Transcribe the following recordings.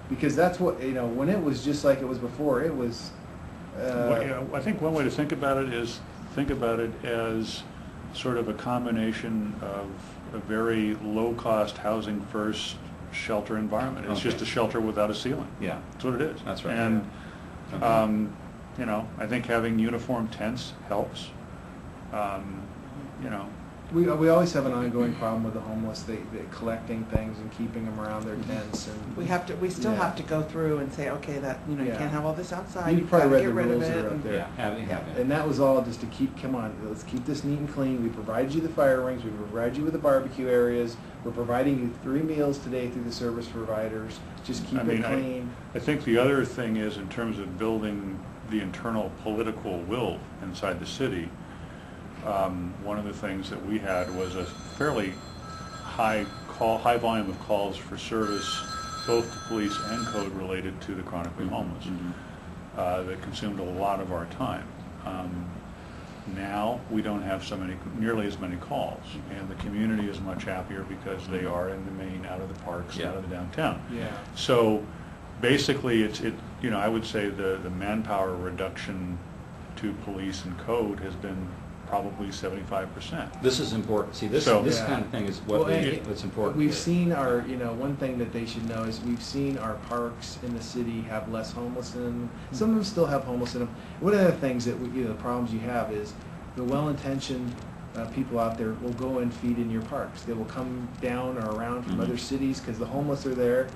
because that's what, when it was just like it was before, it was. I think one way to think about it is think about it as sort of a combination of a very low-cost housing first shelter environment. It's just a shelter without a ceiling. Yeah, that's what it is. That's right. And I think having uniform tents helps. We always have an ongoing problem with the homeless. They collecting things and keeping them around their tents, and we still have to go through and say, okay, that you can't have all this outside. You've probably read get the rid of rules it. that are up there. Yeah. And that was all just to keep. Come on, let's keep this neat and clean. We provide you the fire rings. We provide you with the barbecue areas. We're providing you 3 meals today through the service providers. Just keep it clean. I think the other thing is, in terms of building the internal political will inside the city, one of the things that we had was a fairly high volume of calls for service, both to police and code, related to the chronically homeless. That consumed a lot of our time. Now we don't have nearly as many calls, and the community is much happier because they are in the main out of the parks, out of the downtown. So basically, I would say the manpower reduction to police and code has been probably 75%. This is important. See, this kind of thing is what's important. We've seen our, one thing that they should know is we've seen our parks in the city have less homeless in them. Some of them still have homeless in them. One of the things that the problems you have is the well-intentioned people out there will go and feed in your parks. They will come down or around from other cities because the homeless are there.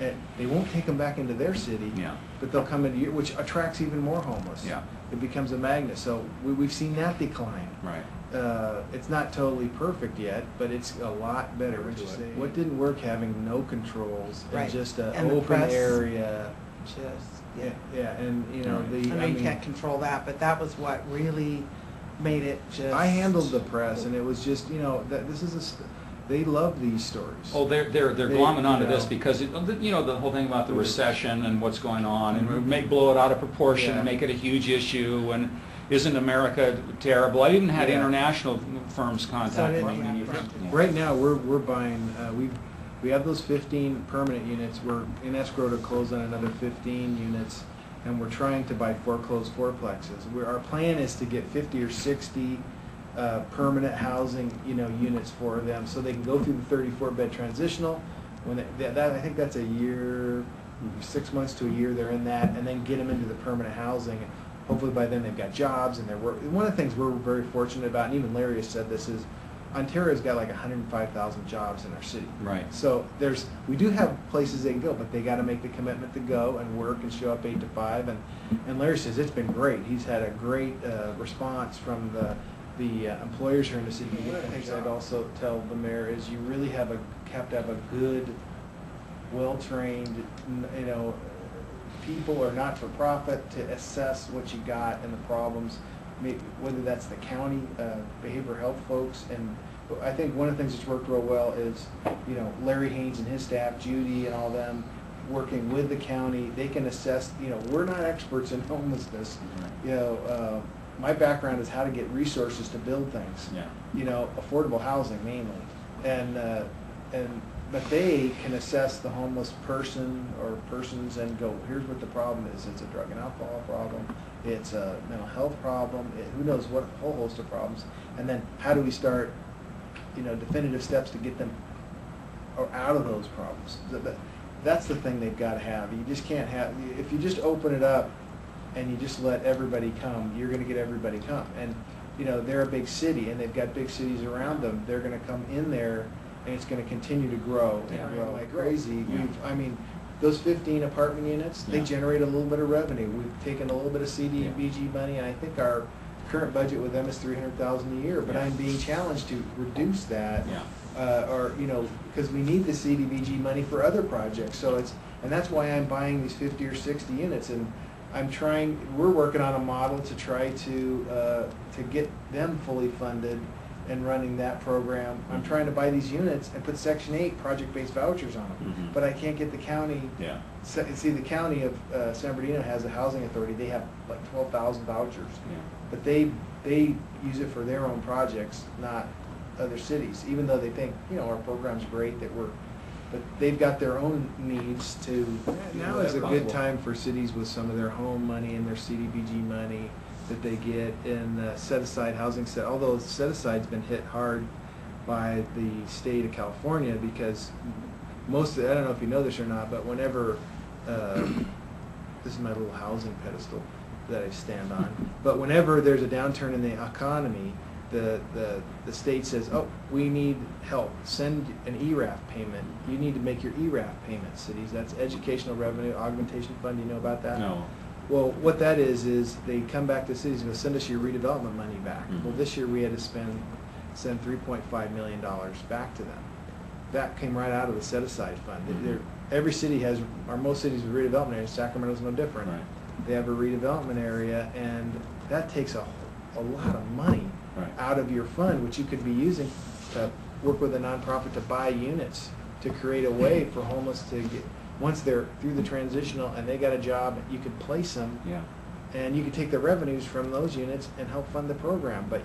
And they won't take them back into their city, but they'll come into which attracts even more homeless. It becomes a magnet. So we've seen that decline. Right. It's not totally perfect yet, but it's a lot better. What didn't work, having no controls and just an open area. And I know you can't control that, but that was what really made it just. I handled the press, and it was just that this is they love these stories. Oh, they're glomming onto this because the whole thing about the recession and what's going on, and may blow it out of proportion and make it a huge issue. And isn't America terrible? I even had international firms contact me. Right now, we're buying. We have those 15 permanent units. We're in escrow to close on another 15 units, and we're trying to buy foreclosed fourplexes. Our plan is to get 50 or 60. Permanent housing, units for them, so they can go through the 34-bed transitional. When I think that's a year, 6 months to a year, they're in that, and then get them into the permanent housing. Hopefully by then they've got jobs and they're working. One of the things we're very fortunate about, and even Larry has said this, is Ontario's got like 105,000 jobs in our city. Right. So we do have places they can go, but they got to make the commitment to go and work and show up 8 to 5. And Larry says it's been great. He's had a great response from the employers here in the city. One of the things I'd also tell the mayor is you really have to have a good, well-trained, people or not-for-profit to assess what you got and the problems, whether that's the county behavioral health folks. And I think one of the things that's worked real well is, Larry Haynes and his staff, Judy and all them, working with the county. They can assess, we're not experts in homelessness. My background is how to get resources to build things. Affordable housing mainly, but they can assess the homeless person or persons and go, here's what the problem is. It's a drug and alcohol problem. It's a mental health problem. Who knows what, a whole host of problems. And then how do we start, definitive steps to get them out of those problems. That's the thing they've got to have. You just can't have, if you just open it up and you just let everybody come, you're going to get everybody come. And they're a big city, and they've got big cities around them. They're going to come in there, and it's going to continue to grow and grow like crazy. Those 15 apartment units, they generate a little bit of revenue. We've taken a little bit of CDBG money, and I think our current budget with them is $300,000 a year. But I'm being challenged to reduce that, because we need the CDBG money for other projects. So and that's why I'm buying these 50 or 60 units. And we're working on a model to try to get them fully funded and running that program. I'm trying to buy these units and put Section 8 project-based vouchers on them, but I can't get the county. See, the county of San Bernardino has a housing authority. They have like 12,000 vouchers, but they use it for their own projects, not other cities. Even though they think our program's great, that but they've got their own needs to. Now is a good possible. time for cities with some of their home money and their CDBG money that they get in the set-aside housing set. Although set-aside's been hit hard by the state of California because most of, I don't know if you know this or not, but whenever this is my little housing pedestal that I stand on. But whenever there's a downturn in the economy, the state says, oh, we need help. Send an ERAF payment. You need to make your ERAF payment, cities. That's Educational Revenue Augmentation Fund. You know about that? No. Well, what that is they come back to cities and go, send us your redevelopment money back. Mhm. Well, this year we had to send $3.5 million back to them. That came right out of the set-aside fund. Every city has, or most cities with redevelopment areas, Sacramento's no different. Right. They have a redevelopment area, and that takes a lot of money Right. out of your fund, which you could be using to work with a nonprofit to buy units, to create a way for homeless to get, once they're through the transitional and they got a job, you could place them, Yeah. and you could take the revenues from those units and help fund the program. But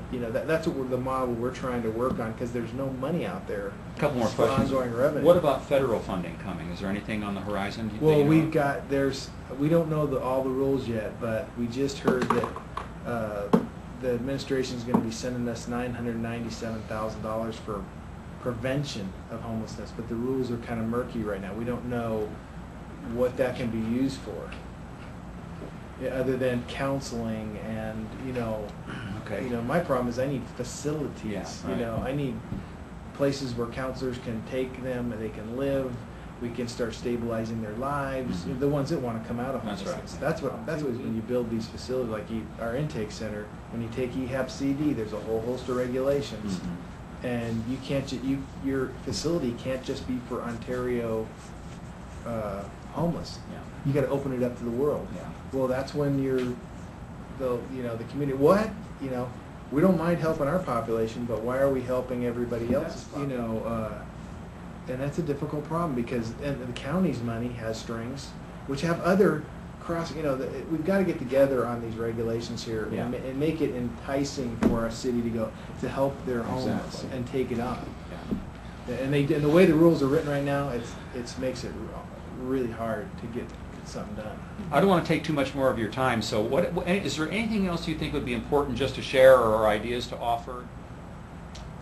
that's what the model we're trying to work on, because there's no money out there. A couple more for questions. ongoing revenue. What about federal funding coming? Is there anything on the horizon? that Well, you know we've of? got, we don't know all the rules yet, but we just heard that the administration's going to be sending us $997,000 for prevention of homelessness, but the rules are kind of murky right now. We don't know what that can be used for, other than counseling and, Okay. my problem is I need facilities. Yeah, right. I need places where counselors can take them and they can live. We can start stabilizing their lives. Mhm. The ones that want to come out of That's homelessness. right. That's what when you build these facilities like our intake center. When you take EHAB-CD, there's a whole host of regulations, Mhm. and you can't. Your facility can't just be for Ontario homeless. Yeah. You got to open it up to the world. Yeah. Well, that's when the community. What we don't mind helping our population, but why are we helping everybody else's? And that's a difficult problem because and the county's money has strings, which have other cross. We've got to get together on these regulations here Yeah. and make it enticing for a city to go to help their homeless Exactly. and take it on. Yeah. And the way the rules are written right now, it makes it really hard to get something done. I don't want to take too much more of your time, so is there anything else you think would be important just to share or ideas to offer?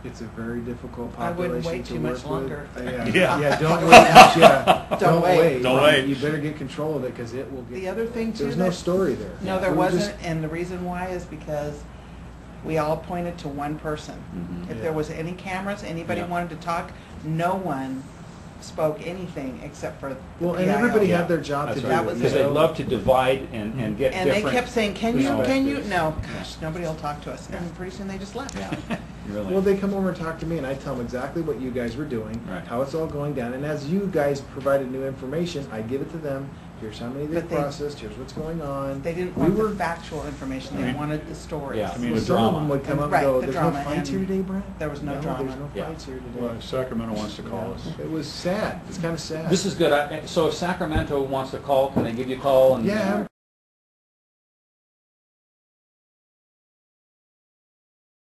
It's a very difficult I wouldn't population wait to too work much longer. with. Yeah. Don't wait. Yeah, Don't wait. Don't wait. You better get control of it because it will get. The other thing too. There's no story there. No, there We were just- wasn't, and the reason why is because we all pointed to one person. Mhm. If Yeah. there was any cameras, anybody Yeah. wanted to talk, no one spoke anything except for the Well, and PIO. everybody Yeah. had their job That's to right. That do. was Because it. they love to divide and get And they different. kept saying, can you, perspectives. no, gosh, nobody will talk to us. And pretty soon they just left. Yeah, really. Well, they come over and talk to me, and I tell them exactly what you guys were doing, Right. how it's all going down. And as you guys provided new information, I give it to them. Here's how many they But they- processed. Here's what's going on. They didn't We want were. the factual information, they Right. wanted the stories. Yeah, I mean, Well, the some of drama. them would come up and Right, go, the "There's no drama, fights here and today, Brent." there was no drama. There's no Yeah. fights here today. Well, Sacramento wants to call us. It was sad. It's kind of sad. This is good. So if Sacramento wants to call, can they give you a call? And Yeah.